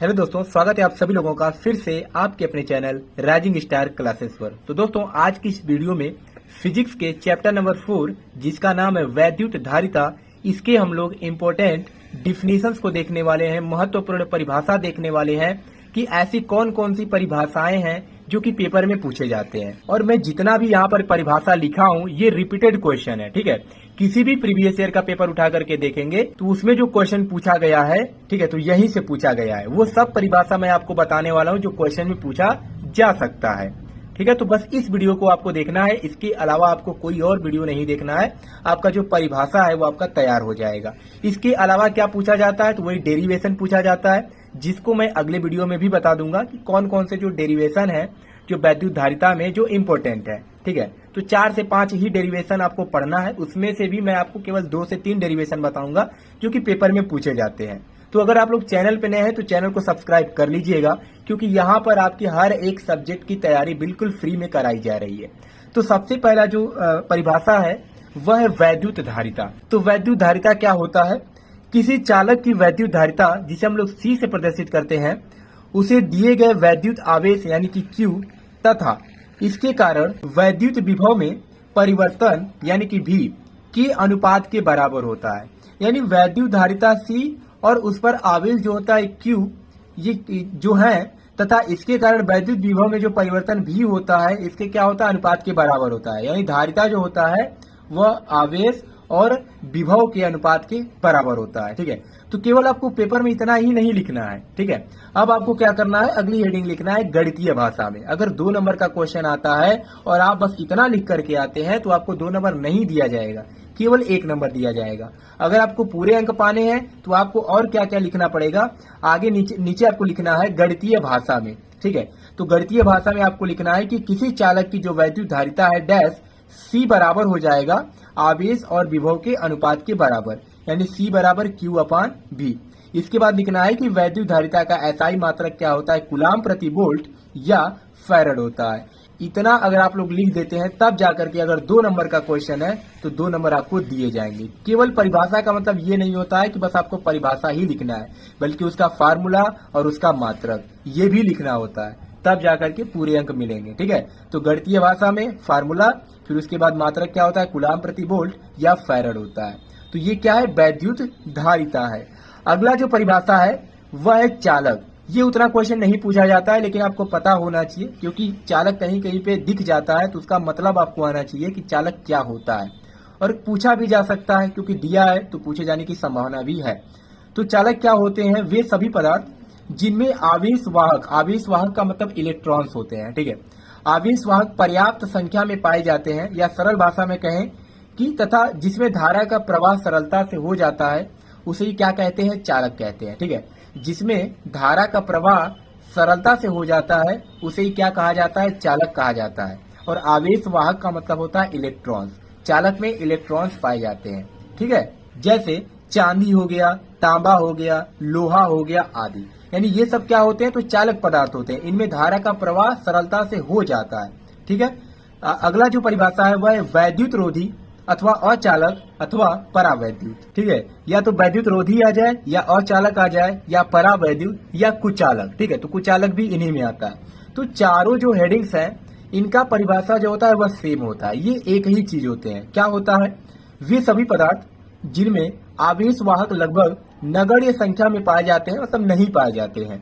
Hello दोस्तों, स्वागत है आप सभी लोगों का फिर से आपके अपने चैनल राइजिंग स्टार क्लासेस पर। तो दोस्तों, आज की इस वीडियो में फिजिक्स के चैप्टर नंबर 4 जिसका नाम है वैद्युत धारिता, इसके हम लोग इम्पोर्टेंट डिफिनीशंस को देखने वाले हैं, महत्वपूर्ण परिभाषा देखने वाले हैं कि ऐसी कौन कौन सी परिभाषाएं हैं जो कि पेपर में पूछे जाते हैं। और मैं जितना भी यहाँ पर परिभाषा लिखा हूँ ये रिपीटेड क्वेश्चन है, ठीक है। किसी भी प्रीवियस ईयर का पेपर उठा करके देखेंगे तो उसमें जो क्वेश्चन पूछा गया है, ठीक है, तो यहीं से पूछा गया है। वो सब परिभाषा मैं आपको बताने वाला हूँ जो क्वेश्चन में पूछा जा सकता है, ठीक है। तो बस इस वीडियो को आपको देखना है, इसके अलावा आपको कोई और वीडियो नहीं देखना है। आपका जो परिभाषा है वो आपका तैयार हो जाएगा। इसके अलावा क्या पूछा जाता है, तो वही डेरिवेशन पूछा जाता है, जिसको मैं अगले वीडियो में भी बता दूंगा कि कौन कौन से जो डेरिवेशन है जो वैद्युत धारिता में जो इम्पोर्टेंट है, ठीक है। तो 4 से 5 ही डेरिवेशन आपको पढ़ना है, उसमें से भी मैं आपको केवल 2 से 3 डेरिवेशन बताऊंगा जो कि पेपर में पूछे जाते हैं। तो अगर आप लोग चैनल पे नए हैं तो चैनल को सब्सक्राइब कर लीजिएगा, क्योंकि यहाँ पर आपकी हर एक सब्जेक्ट की तैयारी बिल्कुल फ्री में कराई जा रही है। तो सबसे पहला जो परिभाषा है वह है वैद्युत धारिता। तो वैद्युत धारिता क्या होता है? किसी चालक की वैद्युत धारिता, जिसे हम लोग C से प्रदर्शित करते हैं, उसे दिए गए वैद्युत आवेश यानी कि Q तथा इसके कारण वैद्युत विभव में परिवर्तन यानी कि V के अनुपात के बराबर होता है। यानी वैद्युत धारिता C और उस पर आवेश जो होता है Q, ये जो है, तथा इसके कारण वैद्युत विभव में जो परिवर्तन V होता है, इसके क्या होता है, अनुपात के बराबर होता है। यानी धारिता जो होता है वह आवेश और विभव के अनुपात के बराबर होता है, ठीक है। तो केवल आपको पेपर में इतना ही नहीं लिखना है, ठीक है। अब आपको क्या करना है, अगली हेडिंग लिखना है गणितीय भाषा में। अगर 2 नंबर का क्वेश्चन आता है और आप बस इतना लिख करके आते हैं तो आपको 2 नंबर नहीं दिया जाएगा, केवल 1 नंबर दिया जाएगा। अगर आपको पूरे अंक पाने हैं तो आपको और क्या क्या लिखना पड़ेगा, आगे नीचे आपको लिखना है गणितीय भाषा में, ठीक है। तो गणितीय भाषा में आपको लिखना है कि किसी चालक की जो वैद्युत धारिता है डैश C बराबर हो जाएगा आवेश और विभव के अनुपात के बराबर, यानी C बराबर Q/V। इसके बाद लिखना है कि वैद्युत धारिता का SI मात्रक क्या होता है, कूलाम प्रति वोल्ट या फैराड होता है। इतना अगर आप लोग लिख देते हैं तब जाकर के अगर 2 नंबर का क्वेश्चन है तो 2 नंबर आपको दिए जाएंगे। केवल परिभाषा का मतलब ये नहीं होता है कि बस आपको परिभाषा ही लिखना है, बल्कि उसका फार्मूला और उसका मात्रक ये भी लिखना होता है, तब जाकर के पूरे अंक मिलेंगे, ठीक है। तो गणितीय भाषा में फार्मूला, फिर उसके बाद मात्रक क्या होता है, कूलाम प्रति वोल्ट या फैराड होता है। तो ये क्या है, वैद्युत धारिता है। अगला जो परिभाषा है वह है चालक। ये उतना क्वेश्चन नहीं पूछा जाता है, लेकिन आपको पता होना चाहिए, क्योंकि चालक कहीं कहीं पे दिख जाता है तो उसका मतलब आपको आना चाहिए कि चालक क्या होता है। और पूछा भी जा सकता है, क्योंकि दिया है तो पूछे जाने की संभावना भी है। तो चालक क्या होते हैं, वे सभी पदार्थ जिनमें आवेश वाहक का मतलब इलेक्ट्रॉन्स होते हैं, ठीक है। आवेश वाहक पर्याप्त संख्या में पाए जाते हैं, या सरल भाषा में कहें कि तथा जिसमें धारा का प्रवाह सरलता से हो जाता है उसे ही क्या कहते हैं, चालक कहते हैं, ठीक है। जिसमें धारा का प्रवाह सरलता से हो जाता है उसे ही क्या कहा जाता है, चालक कहा जाता है। और आवेश वाहक का मतलब होता है इलेक्ट्रॉन्स। चालक में इलेक्ट्रॉन्स पाए जाते हैं, ठीक है। जैसे चांदी हो गया, तांबा हो गया, लोहा हो गया आदि, यानी ये सब क्या होते हैं, तो चालक पदार्थ होते हैं। इनमें धारा का प्रवाह सरलता से हो जाता है, ठीक है। अगला जो परिभाषा है वह है वैद्युत रोधी अथवा अचालक अथवा परावैद्युत, ठीक है। या तो वैद्युत रोधी आ जाए, या अचालक आ जाए, या परावैद्युत, या कुचालक, ठीक है। तो कुचालक भी इन्हीं में आता है। तो चारों जो हेडिंग्स हैं इनका परिभाषा जो होता है वह सेम होता है। ये एक ही चीज होते हैं। क्या होता है, वे सभी पदार्थ जिनमें आवेश वाहक लगभग नगण्य संख्या में पाए जाते हैं, मतलब नहीं पाए जाते हैं,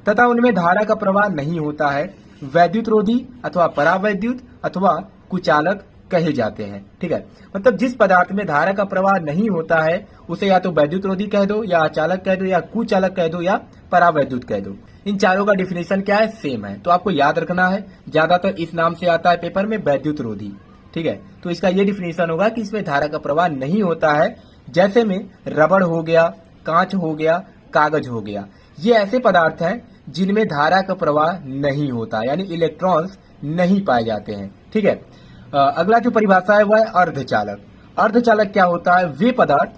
तथा उनमें धारा का प्रवाह नहीं होता है, वैद्युत रोधी अथवा परावैद्युत अथवा कुचालक कहे जाते हैं, ठीक है। मतलब जिस पदार्थ में धारा का प्रवाह नहीं होता है उसे या तो वैद्युत रोधी कह दो, या अचालक कह दो, या कुचालक कह दो, या परावैद्युत कह दो। इन चारों का डिफिनेशन क्या है, सेम है। तो आपको याद रखना है, ज्यादातर इस नाम से आता है पेपर में, वैद्युत रोधी, ठीक है। तो इसका ये डिफिनेशन होगा कि इसमें धारा का प्रवाह नहीं होता है। जैसे में रबड़ हो गया, कांच हो गया, कागज हो गया, ये ऐसे पदार्थ हैं जिनमें धारा का प्रवाह नहीं होता, यानी इलेक्ट्रॉन्स नहीं पाए जाते हैं, ठीक है। अगला जो परिभाषा है वह है अर्धचालक। अर्धचालक क्या होता है, वे पदार्थ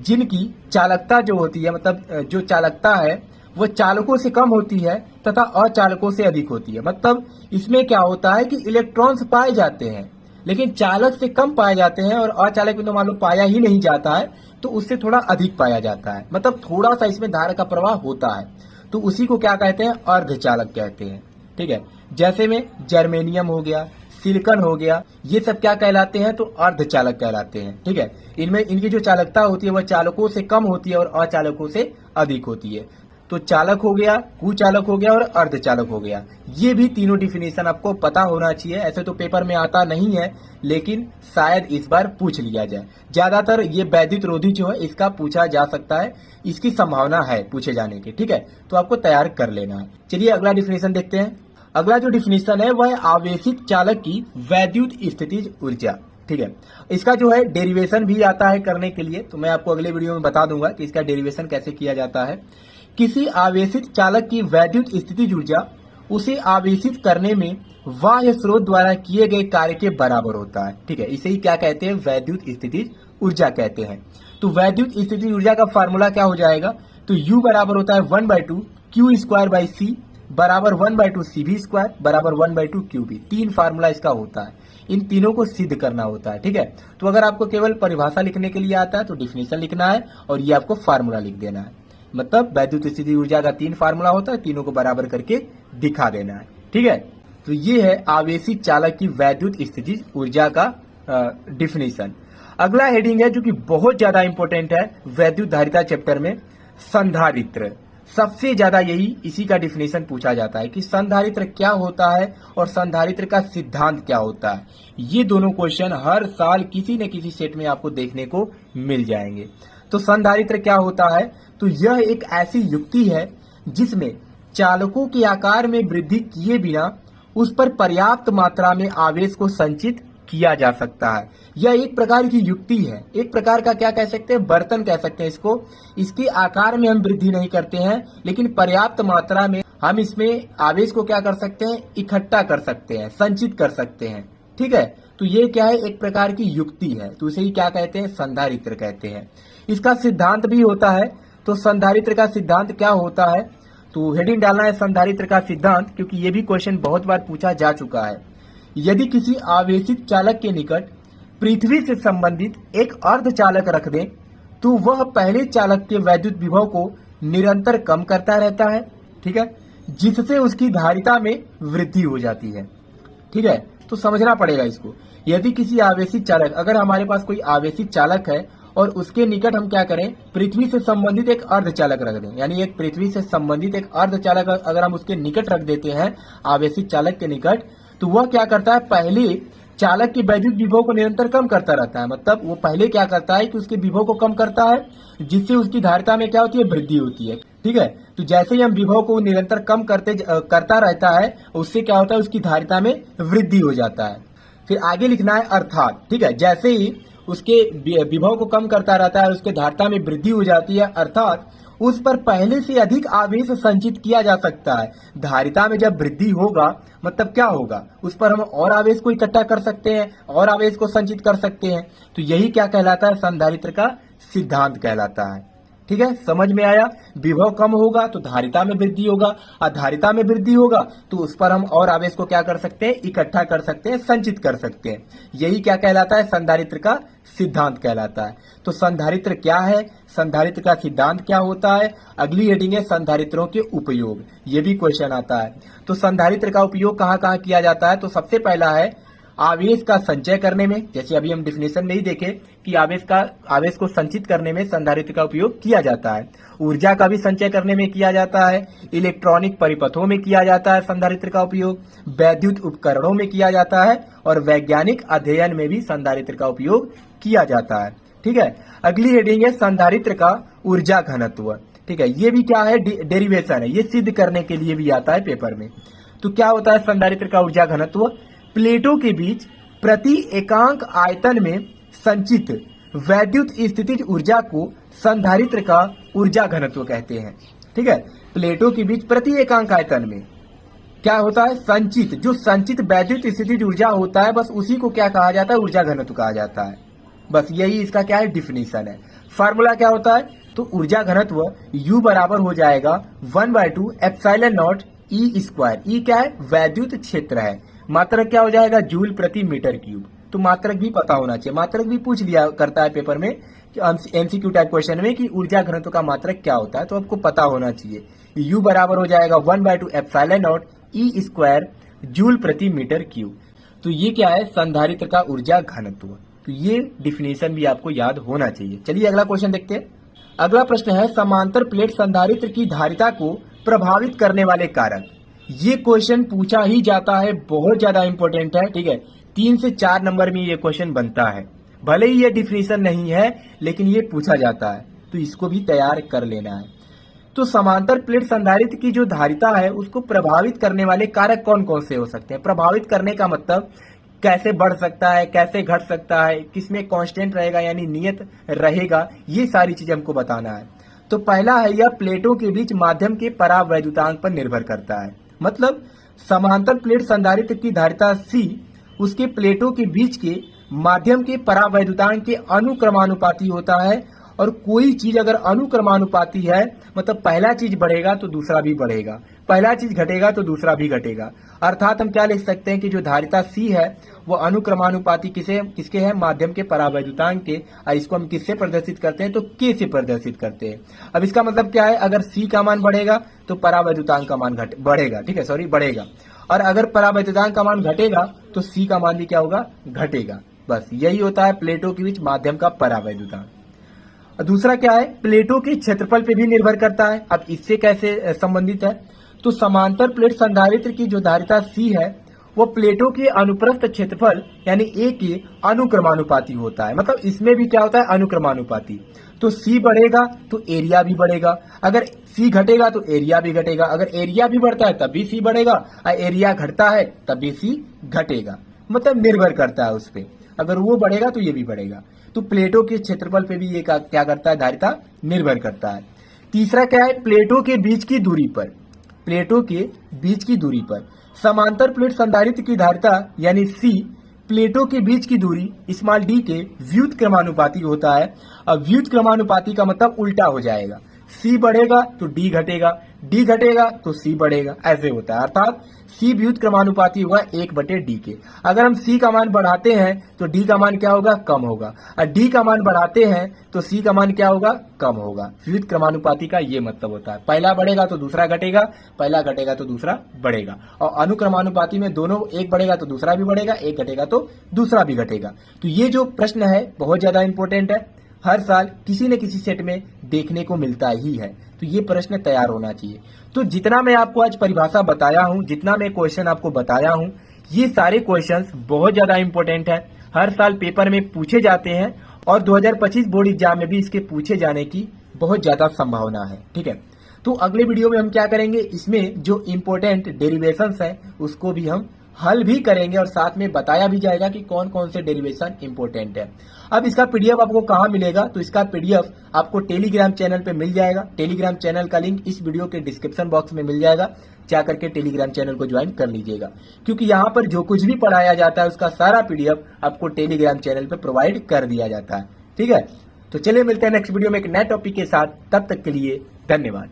जिनकी चालकता जो होती है, मतलब जो चालकता है वह चालकों से कम होती है तथा अचालकों से अधिक होती है। मतलब इसमें क्या होता है कि इलेक्ट्रॉन्स पाए जाते हैं लेकिन चालक से कम पाए जाते हैं, और अचालक में तो मान लो पाया ही नहीं जाता है तो उससे थोड़ा अधिक पाया जाता है। मतलब थोड़ा सा इसमें धारा का प्रवाह होता है। तो उसी को क्या कहते हैं, अर्धचालक कहते हैं। ठीक है, जैसे में जर्मेनियम हो गया, सिलिकॉन हो गया, ये सब क्या कहलाते हैं, तो अर्धचालक कहलाते हैं। ठीक है, इनमें इनकी जो चालकता होती है वह चालकों से कम होती है और अचालकों से अधिक होती है। तो चालक हो गया, कुचालक हो गया और अर्धचालक हो गया। ये भी तीनों डिफिनेशन आपको पता होना चाहिए। ऐसे तो पेपर में आता नहीं है, लेकिन शायद इस बार पूछ लिया जाए। ज्यादातर ये वैद्युत रोधी जो है इसका पूछा जा सकता है, इसकी संभावना है पूछे जाने की। ठीक है, तो आपको तैयार कर लेना है। चलिए अगला डिफिनेशन देखते हैं। अगला जो डिफिनेशन है वह है आवेशित चालक की वैद्युत स्थितिज ऊर्जा। ठीक है, इसका जो है डेरिवेशन भी आता है करने के लिए, तो मैं आपको अगले वीडियो में बता दूंगा कि इसका डेरिवेशन कैसे किया जाता है। किसी आवेशित चालक की वैद्युत स्थितिज ऊर्जा उसे आवेशित करने में बाह्य स्रोत द्वारा किए गए कार्य के बराबर होता है। ठीक है, इसे ही क्या कहते हैं, वैद्युत स्थितिज ऊर्जा कहते हैं। तो वैद्युत स्थितिज ऊर्जा का फार्मूला क्या हो जाएगा, तो U बराबर होता है 1/2 Q स्क्वायर बाई C बराबर 1/2 CV स्क्वायर बराबर 1/2 QB। तीन फार्मूला इसका होता है, इन तीनों को सिद्ध करना होता है। ठीक है, तो अगर आपको केवल परिभाषा लिखने के लिए आता है तो डिफिनेशन लिखना है और ये आपको फार्मूला लिख देना है। मतलब वैद्युत स्थितिज ऊर्जा का तीन फार्मूला होता है, तीनों को बराबर करके दिखा देना है। ठीक है, तो ये है आवेशित चालक की वैद्युत स्थितिज ऊर्जा का डिफिनेशन। अगला हेडिंग है जो कि बहुत ज्यादा इंपॉर्टेंट है वैद्युत धारिता चैप्टर में, संधारित्र। सबसे ज्यादा यही इसी का डिफिनेशन पूछा जाता है कि संधारित्र क्या होता है और संधारित्र का सिद्धांत क्या होता है। ये दोनों क्वेश्चन हर साल किसी न किसी सेट में आपको देखने को मिल जाएंगे। तो संधारित्र क्या होता है, तो यह एक ऐसी युक्ति है जिसमें चालकों के आकार में वृद्धि किए बिना उस पर पर्याप्त मात्रा में आवेश को संचित किया जा सकता है। यह एक प्रकार की युक्ति है, एक प्रकार का क्या कह सकते हैं, बर्तन कह सकते हैं इसको। इसके आकार में हम वृद्धि नहीं करते हैं, लेकिन पर्याप्त मात्रा में हम इसमें आवेश को क्या कर सकते हैं, इकट्ठा कर सकते हैं, संचित कर सकते हैं। ठीक है, तो ये क्या है, एक प्रकार की युक्ति है, तो इसे ही क्या कहते हैं, संधारित्र कहते हैं। इसका सिद्धांत भी होता है। तो संधारित्र का सिद्धांत क्या होता है, तो हेडिंग डालना है संधारित्र का सिद्धांत, क्योंकि ये भी क्वेश्चन बहुत बार पूछा जा चुका है। यदि किसी आवेशित चालक के निकट पृथ्वी से संबंधित एक अर्धचालक रख दें तो वह पहले चालक के वैद्युत विभव को निरंतर कम करता रहता है। ठीक है, जिससे उसकी धारिता में वृद्धि हो जाती है। ठीक है, तो समझना पड़ेगा इसको। यदि किसी आवेशित चालक, अगर हमारे पास कोई आवेशित चालक है और उसके निकट हम क्या करें, पृथ्वी से संबंधित एक अर्धचालक रख दें, यानी एक पृथ्वी से संबंधित एक अर्धचालक अगर हम उसके निकट रख देते हैं, आवेशित चालक के निकट, तो वह क्या करता है, पहले चालक के वैद्युत विभव को निरंतर कम करता रहता है। मतलब वो पहले क्या करता है कि उसके विभव को कम करता है, जिससे उसकी धारिता में क्या होती है, वृद्धि होती है। ठीक है, तो जैसे ही हम विभव को निरंतर कम करता रहता है, उससे क्या होता है, उसकी धारिता में वृद्धि हो जाता है। फिर आगे लिखना है अर्थात। ठीक है, जैसे ही उसके विभव को कम करता रहता है, उसके धारिता में वृद्धि हो जाती है, अर्थात उस पर पहले से अधिक आवेश संचित किया जा सकता है। धारिता में जब वृद्धि होगा मतलब क्या होगा, उस पर हम और आवेश को इकट्ठा कर सकते हैं और आवेश को संचित कर सकते हैं। तो यही क्या कहलाता है, संधारित्र का सिद्धांत कहलाता है। ठीक है, समझ में आया। विभव कम होगा तो धारिता में वृद्धि होगा, और धारिता में वृद्धि होगा तो उस पर हम और आवेश को क्या कर सकते हैं, इकट्ठा कर सकते हैं, संचित कर सकते हैं। यही क्या कहलाता है, संधारित्र का सिद्धांत कहलाता है। तो संधारित्र क्या है, संधारित्र का सिद्धांत क्या होता है। अगली हेडिंग है संधारित्रों के उपयोग, ये भी क्वेश्चन आता है। तो संधारित्र का उपयोग कहाँ कहाँ किया जाता है, तो सबसे पहला है आवेश का संचय करने में, जैसे अभी हम डिफिनेशन में ही देखे कि आवेश को संचित करने में संधारित्र का उपयोग किया जाता है। ऊर्जा का भी संचय करने में किया जाता है, इलेक्ट्रॉनिक परिपथों में किया जाता है संधारित्र का उपयोग, वैद्युत उपकरणों में किया जाता है और वैज्ञानिक अध्ययन में भी संधारित्र का उपयोग किया जाता है। ठीक है, अगली हेडिंग है संधारित्र का ऊर्जा घनत्व। ठीक है, ये भी क्या है, डेरिवेशन है, ये सिद्ध करने के लिए भी आता है पेपर में। तो क्या होता है संधारित्र का ऊर्जा घनत्व, प्लेटों के बीच प्रति एकांक आयतन में संचित वैद्युत स्थितिज ऊर्जा को संधारित्र का ऊर्जा घनत्व कहते हैं। ठीक है, प्लेटों के बीच प्रति एकांक आयतन में क्या होता है, संचित, जो संचित वैद्युत स्थितिज ऊर्जा होता है, बस उसी को क्या कहा जाता है, ऊर्जा घनत्व कहा जाता है। बस यही इसका क्या है, डिफिनीशन है। फार्मूला क्या होता है, तो ऊर्जा घनत्व U बराबर हो जाएगा 1/2 epsilon not E square. E क्या है, वैद्युत क्षेत्र है, मात्रक क्या हो जाएगा, जूल प्रति मीटर क्यूब। तो मात्रक भी पता होना चाहिए, मात्रक भी पूछ लिया करता है पेपर में एमसीक्यू टाइप क्वेश्चन में कि ऊर्जा घनत्व का मात्रक क्या होता है, तो आपको पता होना चाहिए। यू बराबर हो जाएगा 1/2 epsilon not E square joule प्रति मीटर क्यूब। तो ये क्या है, संधारित्र का ऊर्जा घनत्व। तो ये डिफिनेशन भी आपको याद होना चाहिए। चलिए अगला क्वेश्चन देखते हैं। अगला प्रश्न है, समांतर प्लेट संधारित्र की धारिता को प्रभावित करने वाले कारक। ये क्वेश्चन पूछा ही जाता है, बहुत ज्यादा इंपॉर्टेंट है। ठीक है, 3 से 4 नंबर में ये क्वेश्चन बनता है। भले ही ये डिफिनेशन नहीं है, लेकिन ये पूछा जाता है, तो इसको भी तैयार कर लेना है। तो समांतर प्लेट संधारित्र की जो धारिता है उसको प्रभावित करने वाले कारक कौन कौन से हो सकते हैं। प्रभावित करने का मतलब कैसे बढ़ सकता है, कैसे घट सकता है, किसमें कांस्टेंट रहेगा यानी नियत रहेगा, ये सारी चीजें हमको बताना है। तो पहला है, यह प्लेटों के बीच माध्यम के परावैद्युतांक पर निर्भर करता है। मतलब समांतर प्लेट संधारित्र की धारिता C उसके प्लेटों के बीच के माध्यम के परावैद्युतांक के अनुक्रमानुपाती होता है। और कोई चीज अगर अनुक्रमानुपाती है मतलब पहला चीज बढ़ेगा तो दूसरा भी बढ़ेगा, पहला चीज घटेगा तो दूसरा भी घटेगा। अर्थात हम क्या लिख सकते हैं कि जो धारिता C है वो अनुक्रमानुपाती किसके है, माध्यम के परावैद्युतांक के। और इसको हम किससे प्रदर्शित करते हैं, तो K से प्रदर्शित करते हैं। अब इसका मतलब क्या है, अगर C का मान बढ़ेगा तो परावैद्युतांक का मान बढ़ेगा। ठीक है, सॉरी बढ़ेगा। और अगर परावैद्युतांक का मान घटेगा तो C का मान भी क्या होगा, घटेगा। बस यही होता है प्लेटों के बीच माध्यम का परावैद्युतांक। दूसरा क्या है, प्लेटों के क्षेत्रफल पे भी निर्भर करता है। अब इससे कैसे संबंधित है, तो समांतर प्लेट संधारित्र की जो धारिता C है वो प्लेटों के अनुप्रस्थ क्षेत्रफल यानी A के अनुक्रमानुपाती होता है। मतलब इसमें भी क्या होता है, अनुक्रमानुपाती। तो C बढ़ेगा तो एरिया भी बढ़ेगा, अगर C घटेगा तो एरिया भी घटेगा, अगर एरिया भी बढ़ता है तब भी C बढ़ेगा, और एरिया घटता है तब भी C घटेगा। मतलब निर्भर करता है उस पर, अगर वो बढ़ेगा तो ये भी बढ़ेगा। तो प्लेटों के क्षेत्रफल पे भी ये क्या करता है, धारिता निर्भर करता है। तीसरा क्या है, प्लेटों के बीच की दूरी पर, प्लेटों के बीच की दूरी पर समांतर प्लेट संधारित्र की धारिता यानी C प्लेटों के बीच की दूरी स्मॉल d के व्युत्क्रमानुपाती होता है। अब व्युत्क्रमानुपाती का मतलब उल्टा हो जाएगा, C बढ़ेगा तो D घटेगा, D घटेगा तो C बढ़ेगा, ऐसे होता है। अर्थात C व्युत्क्रमानुपाती होगा 1/D के। अगर हम C का मान बढ़ाते हैं तो D का मान क्या होगा, कम होगा, और D का मान बढ़ाते हैं तो C का मान क्या होगा, कम होगा। व्युत्क्रमानुपाती का ये मतलब होता है, पहला बढ़ेगा तो दूसरा घटेगा, पहला घटेगा तो दूसरा बढ़ेगा। और अनुक्रमानुपाती में दोनों, एक बढ़ेगा तो दूसरा भी बढ़ेगा, एक घटेगा तो दूसरा भी घटेगा। तो ये जो प्रश्न है बहुत ज्यादा इंपॉर्टेंट है, हर साल किसी न किसी सेट में देखने को मिलता ही है। तो ये प्रश्न तैयार होना चाहिए। तो जितना मैं आपको आज परिभाषा बताया हूं, जितना मैं क्वेश्चन आपको बताया हूं, ये सारे क्वेश्चंस बहुत ज्यादा इंपॉर्टेंट है, हर साल पेपर में पूछे जाते हैं और 2025 बोर्ड एग्जाम में भी इसके पूछे जाने की बहुत ज्यादा संभावना है। ठीक है, तो अगले वीडियो में हम क्या करेंगे, इसमें जो इम्पोर्टेंट डेरिवेशंस है उसको भी हम हल भी करेंगे और साथ में बताया भी जाएगा कि कौन कौन से डेरिवेशन इंपॉर्टेंट है। अब इसका पीडीएफ आपको कहाँ मिलेगा, तो इसका पीडीएफ आपको टेलीग्राम चैनल पे मिल जाएगा। टेलीग्राम चैनल का लिंक इस वीडियो के डिस्क्रिप्शन बॉक्स में मिल जाएगा, जा करके टेलीग्राम चैनल को ज्वाइन कर लीजिएगा। क्योंकि यहाँ पर जो कुछ भी पढ़ाया जाता है उसका सारा पीडीएफ आपको टेलीग्राम चैनल पे प्रोवाइड कर दिया जाता है। ठीक है, तो चलिए मिलते हैं नेक्स्ट वीडियो में एक नए टॉपिक के साथ, तब तक के लिए धन्यवाद।